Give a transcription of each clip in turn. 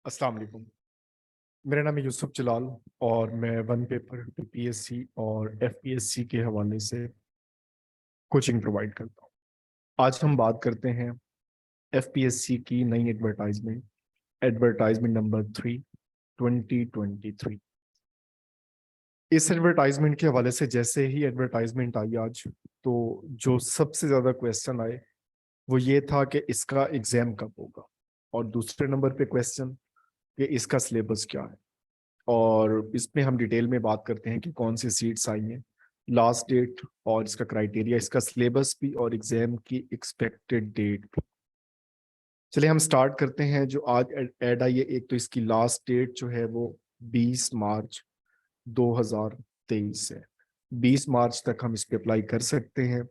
अस्सलाम वालेकुम। मेरा नाम है यूसुफ जलाल और मैं वन पेपर पीपीएससी और एफपीएससी के हवाले से कोचिंग प्रोवाइड करता हूँ। आज हम बात करते हैं एफपीएससी की नई एडवर्टाइजमेंट, एडवर्टाइजमेंट नंबर 3 2023। इस एडवर्टाइजमेंट के हवाले से जैसे ही एडवर्टाइजमेंट आई आज, तो जो सबसे ज़्यादा क्वेश्चन आए वो ये था कि इसका एग्ज़ाम कब होगा, और दूसरे नंबर पे क्वेश्चन कि इसका सिलेबस क्या है। और इसमें हम डिटेल में बात करते हैं कि कौन सी सीट्स आई हैं, लास्ट डेट और इसका क्राइटेरिया, इसका सिलेबस भी और एग्जाम की एक्सपेक्टेड डेट भी। चलिए हम स्टार्ट करते हैं। जो आज ऐड आई है, एक तो इसकी लास्ट डेट जो है वो 20 मार्च 2023 है। 20 मार्च तक हम इस पे अप्लाई कर सकते हैं।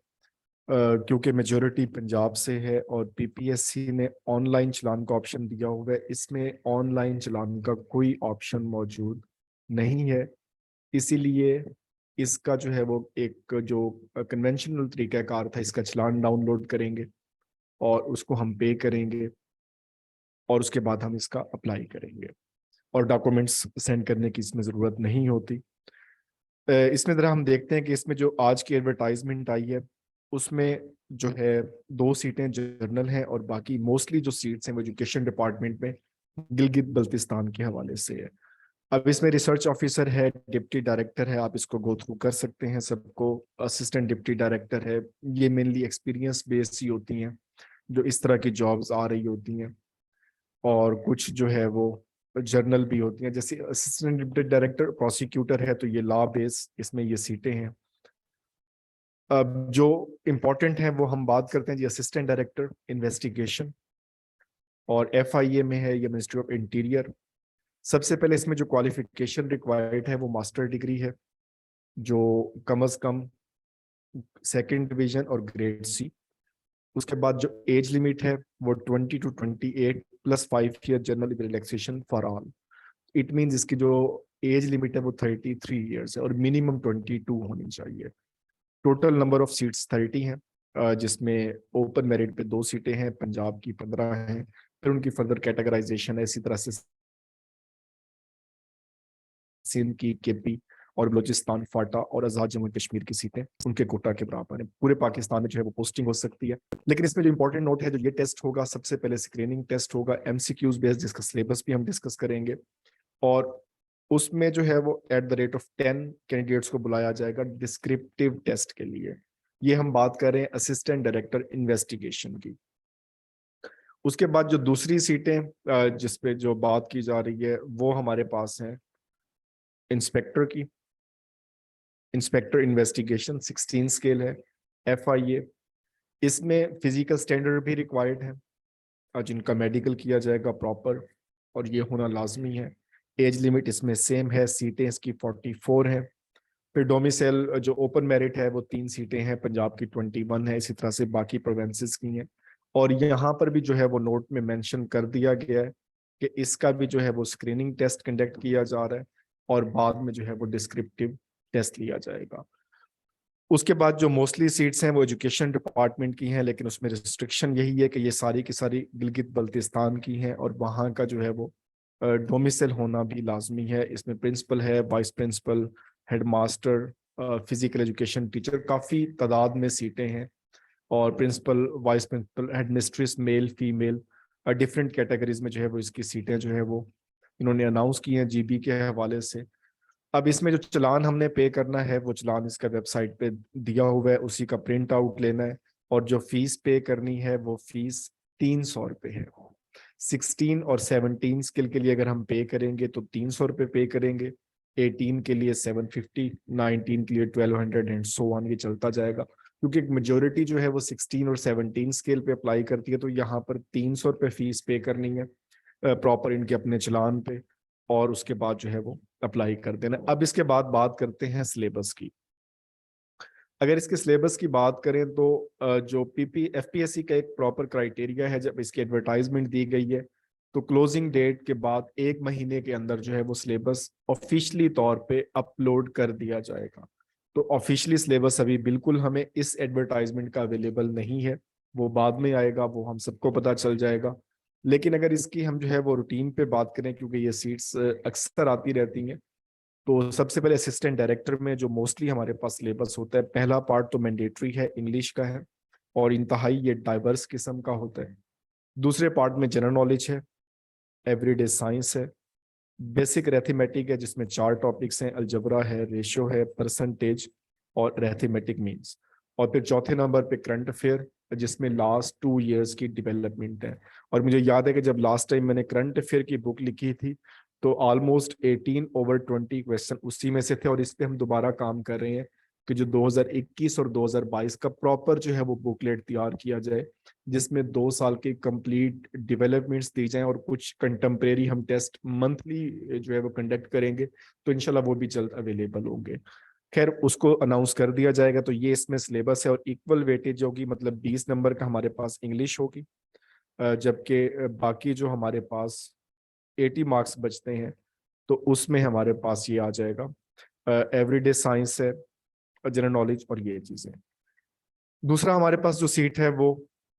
क्योंकि मेजोरिटी पंजाब से है और पीपीएससी ने ऑनलाइन चलान का ऑप्शन दिया हुआ है, इसमें ऑनलाइन चलान का कोई ऑप्शन मौजूद नहीं है। इसीलिए इसका जो है वो एक जो कन्वेंशनल तरीकाकार था, इसका चलान डाउनलोड करेंगे और उसको हम पे करेंगे और उसके बाद हम इसका अप्लाई करेंगे और डॉक्यूमेंट्स सेंड करने की इसमें ज़रूरत नहीं होती। इसमें ज़रा हम देखते हैं कि इसमें जो आज की एडवर्टाइजमेंट आई है उसमें जो है 2 सीटें जर्नल हैं और बाकी मोस्टली जो सीट्स हैं वो एजुकेशन डिपार्टमेंट में गिलगित बल्तिस्तान के हवाले से है। अब इसमें रिसर्च ऑफिसर है, डिप्टी डायरेक्टर है, आप इसको गो थ्रू कर सकते हैं सबको। असिस्टेंट डिप्टी डायरेक्टर है। ये मेनली एक्सपीरियंस बेस्ड ही होती हैं जो इस तरह की जॉब्स आ रही होती हैं, और कुछ जो है वो जर्नल भी होती हैं। जैसे असिस्टेंट डिप्टी डायरेक्टर प्रोसिक्यूटर है तो ये लॉ बेस, इसमें ये सीटें हैं। अब जो इम्पोर्टेंट है वो हम बात करते हैं जी। असिस्टेंट डायरेक्टर इन्वेस्टिगेशन और एफआईए में है, ये मिनिस्ट्री ऑफ इंटीरियर। सबसे पहले इसमें जो क्वालिफिकेशन रिक्वायर्ड है वो मास्टर डिग्री है, जो कम अज कम सेकंड डिवीजन और ग्रेड सी। उसके बाद जो एज लिमिट है वो 20 to 28 plus 5 year general relaxation for all. It means इसकी जो एज लिमिट है वो 33 ईयर्स है और मिनिमम 22 होनी चाहिए। टोटल नंबर ऑफ सीट्स 30 हैं, जिसमें ओपन मेरिट पे 2 सीटें हैं, पंजाब की 15 हैं। फिर उनकी फर्दर कैटेगराइजेशन है इसी तरह से। सिंध की, केपी और बलोचिस्तान, फाटा और आजाद जम्मू कश्मीर की सीटें उनके कोटा के बराबर है। पूरे पाकिस्तान में जो है वो पोस्टिंग हो सकती है। लेकिन इसमें जो इंपॉर्टेंट नोट है, जो ये टेस्ट होगा सबसे पहले स्क्रीनिंग टेस्ट होगा, एमसीक्यूज बेस्ड, जिसका सिलेबस भी हम डिस्कस करेंगे। और उसमें जो है वो at the rate of 10 candidates को बुलाया जाएगा डिस्क्रिप्टिव टेस्ट के लिए। ये हम बात कर रहे हैं असिस्टेंट डायरेक्टर इन्वेस्टिगेशन की। उसके बाद जो दूसरी सीटें जिसपे जो बात की जा रही है वो हमारे पास हैं इंस्पेक्टर की। इंस्पेक्टर इन्वेस्टिगेशन 16 स्केल है। एफआईए, इसमें फिजिकल स्टैंडर्ड भी रिक्वायर्ड है और जिनका मेडिकल किया जाएगा प्रॉपर, और ये होना लाजमी है। एज लिमिट इसमें सेम है, सीटें इसकी 44 हैं। फिर डोमिसाइल जो ओपन मेरिट है वो 3 सीटें हैं, पंजाब की 21 है, इसी तरह से बाकी प्रोवेंसेस की हैं। और यहाँ पर भी जो है वो नोट में मेंशन कर दिया गया है कि इसका भी जो है वो स्क्रीनिंग टेस्ट कंडक्ट किया जा रहा है और बाद में जो है वो डिस्क्रिप्टिव टेस्ट लिया जाएगा। उसके बाद जो मोस्टली सीट्स हैं वो एजुकेशन डिपार्टमेंट की हैं, लेकिन उसमें रिस्ट्रिक्शन यही है कि ये सारी की सारी गिलगित बल्तिस्तान की हैं और वहाँ का जो है वो डोमिसाइल होना भी लाजमी है। इसमें प्रिंसिपल है, vice principal, headmaster, physical education teacher, काफ़ी तादाद में सीटें हैं। और principal, vice principal, headmistress, male female, different categories में जो है वो इसकी सीटें जो है वो इन्होंने अनाउंस की हैं जीबी के हवाले से। अब इसमें जो चलान हमने पे करना है वो चलान इसका वेबसाइट पे दिया हुआ है, उसी का प्रिंट आउट लेना है। और जो फीस पे करनी है वो फीस 300 रुपये है। 16 और 17 स्किल के लिए अगर हम पे करेंगे तो 300 रुपये पे करेंगे, 18 के लिए 750, 19 के लिए 1200 एंड सो ऑन, ये चलता जाएगा। क्योंकि मेजोरिटी जो है वो 16 और 17 स्केल पे अप्लाई करती है, तो यहाँ पर 300 रुपये फीस पे करनी है प्रॉपर इनके अपने चलान पे, और उसके बाद जो है वो अप्लाई कर देना। अब इसके बाद बात करते हैं सिलेबस की। अगर इसके सिलेबस की बात करें तो जो पीपी एफपीएससी का एक प्रॉपर क्राइटेरिया है, जब इसकी एडवर्टाइजमेंट दी गई है तो क्लोजिंग डेट के बाद 1 महीने के अंदर जो है वो सिलेबस ऑफिशियली तौर पे अपलोड कर दिया जाएगा। तो ऑफिशियली सिलेबस अभी बिल्कुल हमें इस एडवर्टाइजमेंट का अवेलेबल नहीं है, वो बाद में आएगा, वो हम सबको पता चल जाएगा। लेकिन अगर इसकी हम जो है वो रूटीन पे बात करें, क्योंकि ये सीट्स अक्सर आती रहती हैं, तो सबसे पहले असिस्टेंट डायरेक्टर में जो मोस्टली हमारे पास सिलेबस होता है, पहला पार्ट तो मैंडेटरी है, इंग्लिश का है और इंतहाई ये डाइवर्स किस्म का होता है। दूसरे पार्ट में जनरल नॉलेज है, एवरीडे साइंस है, बेसिक अरिथमेटिक है जिसमें 4 टॉपिक्स हैं, अलजबरा है, रेशियो है, परसेंटेज और अरिथमेटिक मीन्स। और फिर चौथे नंबर पे करंट अफेयर, जिसमें लास्ट 2 years की डेवलपमेंट है। और मुझे याद है कि जब लास्ट टाइम मैंने करंट अफेयर की बुक लिखी थी तो ऑलमोस्ट 18/20 क्वेश्चन उसी में से थे, और इस पे हम दोबारा काम कर रहे हैं कि जो 2021 और 2022 का प्रॉपर जो है वो बुकलेट तैयार किया जाए, जिसमें 2 साल की कंप्लीट डेवलपमेंट्स दी जाएं और कुछ कंटेम्प्रेरी हम टेस्ट मंथली जो है वो कंडक्ट करेंगे, तो इनशाला वो भी जल्द अवेलेबल होंगे। खैर, उसको अनाउंस कर दिया जाएगा। तो ये इसमें सिलेबस है और इक्वल वेटेज होगी, मतलब 20 नंबर का हमारे पास इंग्लिश होगी, जबकि बाकी जो हमारे पास 80 मार्क्स बचते हैं तो उसमें हमारे पास ये आ जाएगा, एवरीडे साइंस है, जनरल नॉलेज और ये चीजें। दूसरा हमारे पास जो सीट है वो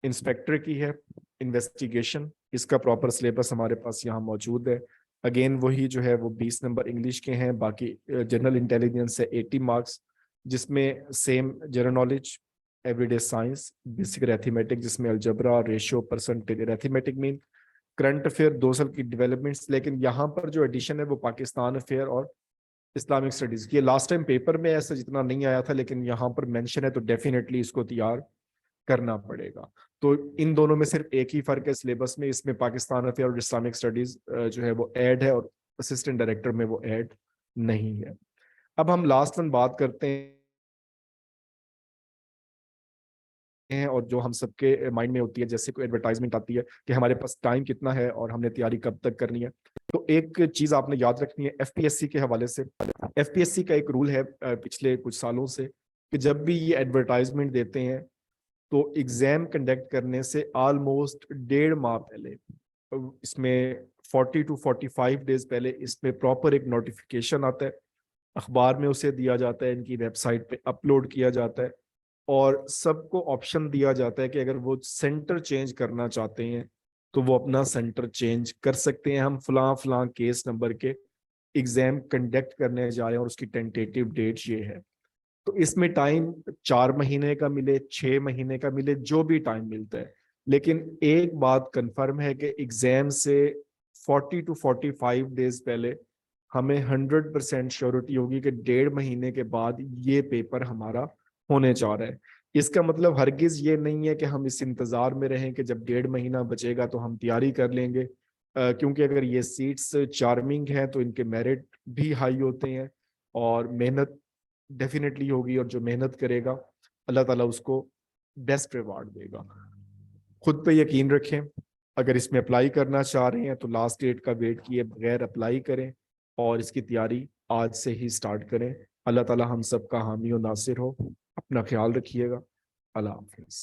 इंस्पेक्टर की है, इन्वेस्टिगेशन। इसका प्रॉपर सिलेबस हमारे पास यहाँ मौजूद है। अगेन वही जो है वो 20 नंबर इंग्लिश के हैं, बाकी जनरल इंटेलिजेंस है 80 मार्क्स, जिसमें same general knowledge, everyday science, basic arithmetic जिसमें algebra, ratio, percentage, arithmetic mean, current affair 2 साल की डेवलपमेंट्स। लेकिन यहाँ पर जो एडिशन है वो पाकिस्तान अफेयर और इस्लामिक स्टडीज। ये लास्ट टाइम पेपर में ऐसा जितना नहीं आया था, लेकिन यहाँ पर मेंशन है तो डेफिनेटली इसको तैयार करना पड़ेगा। तो इन दोनों में सिर्फ एक ही फर्क है सिलेबस में, इसमें पाकिस्तान अफेयर और इस्लामिक स्टडीज जो है वो ऐड है और असिस्टेंट डायरेक्टर में वो ऐड नहीं है। अब हम लास्ट वन बात करते हैं, और जो हम सबके माइंड में होती है, जैसे कोई एडवर्टाइजमेंट आती है कि हमारे पास टाइम कितना है और हमने तैयारी कब तक करनी है। तो एक चीज आपने याद रखनी है एफपीएससी के हवाले से। एफपीएससी का एक रूल है पिछले कुछ सालों से, कि जब भी ये एडवर्टाइजमेंट देते हैं तो एग्जाम कंडक्ट करने से ऑलमोस्ट 1.5 माह पहले, इसमें 40 to 45 डेज पहले इसमें प्रॉपर एक नोटिफिकेशन आता है, अखबार में उसे दिया जाता है, इनकी वेबसाइट पे अपलोड किया जाता है और सबको ऑप्शन दिया जाता है कि अगर वो सेंटर चेंज करना चाहते हैं तो वो अपना सेंटर चेंज कर सकते हैं। हम फलां फलां केस नंबर के एग्जाम कंडक्ट करने जा रहे हैं और उसकी टेंटेटिव डेट ये है। तो इसमें टाइम 4 महीने का मिले, 6 महीने का मिले, जो भी टाइम मिलता है, लेकिन एक बात कंफर्म है कि एग्जाम से 40 to 45 डेज पहले हमें 100% श्योरिटी होगी कि 1.5 महीने के बाद ये पेपर हमारा होने जा रहा है। इसका मतलब हरगिज ये नहीं है कि हम इस इंतजार में रहें कि जब 1.5 महीना बचेगा तो हम तैयारी कर लेंगे, क्योंकि अगर ये सीट्स चार्मिंग हैं तो इनके मेरिट भी हाई होते हैं और मेहनत डेफिनेटली होगी, और जो मेहनत करेगा अल्लाह ताला उसको बेस्ट रिवार्ड देगा। खुद पे यकीन रखें, अगर इसमें अप्लाई करना चाह रहे हैं तो लास्ट डेट का वेट किए बगैर अप्लाई करें और इसकी तैयारी आज से ही स्टार्ट करें। अल्लाह ताला हम सब का हामी और नासिर हो। अपना ख्याल रखिएगा। अल्लाह हाफिज़।